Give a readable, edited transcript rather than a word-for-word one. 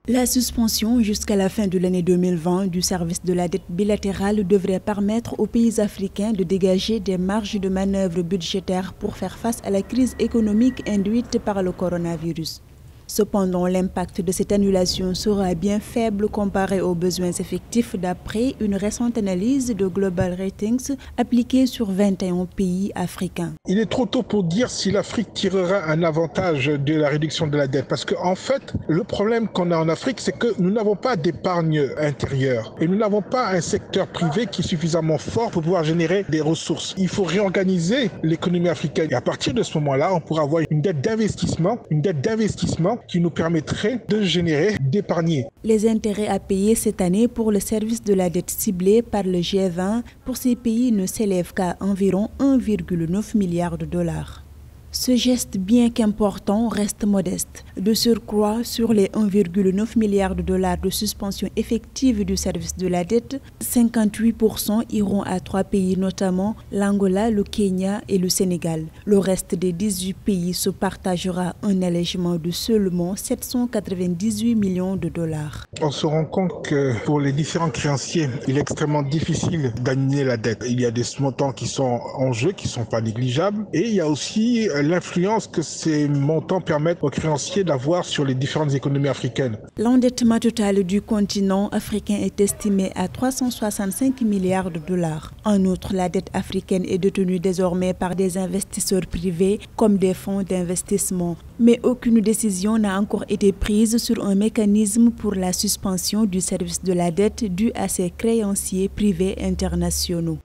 La suspension jusqu'à la fin de l'année 2020 du service de la dette bilatérale devrait permettre aux pays africains de dégager des marges de manœuvre budgétaires pour faire face à la crise économique induite par le coronavirus. Cependant, l'impact de cette annulation sera bien faible comparé aux besoins effectifs d'après une récente analyse de Global Ratings appliquée sur 21 pays africains. Il est trop tôt pour dire si l'Afrique tirera un avantage de la réduction de la dette parce qu'en fait, le problème qu'on a en Afrique, c'est que nous n'avons pas d'épargne intérieure et nous n'avons pas un secteur privé qui est suffisamment fort pour pouvoir générer des ressources. Il faut réorganiser l'économie africaine et à partir de ce moment-là, on pourra avoir une dette d'investissement qui nous permettrait de générer, d'épargner. Les intérêts à payer cette année pour le service de la dette ciblé par le G20 pour ces pays ne s'élèvent qu'à environ 1,9 milliard de dollars. Ce geste, bien qu'important, reste modeste. De surcroît, sur les 1,9 milliard de dollars de suspension effective du service de la dette, 58% iront à 3 pays, notamment l'Angola, le Kenya et le Sénégal. Le reste des 18 pays se partagera un allègement de seulement 798 millions de dollars. On se rend compte que pour les différents créanciers, il est extrêmement difficile d'annuler la dette. Il y a des montants qui sont en jeu, qui ne sont pas négligeables, et il y a aussi l'influence que ces montants permettent aux créanciers d'avoir sur les différentes économies africaines. L'endettement total du continent africain est estimé à 365 milliards de dollars. En outre, la dette africaine est détenue désormais par des investisseurs privés comme des fonds d'investissement. Mais aucune décision n'a encore été prise sur un mécanisme pour la suspension du service de la dette due à ces créanciers privés internationaux.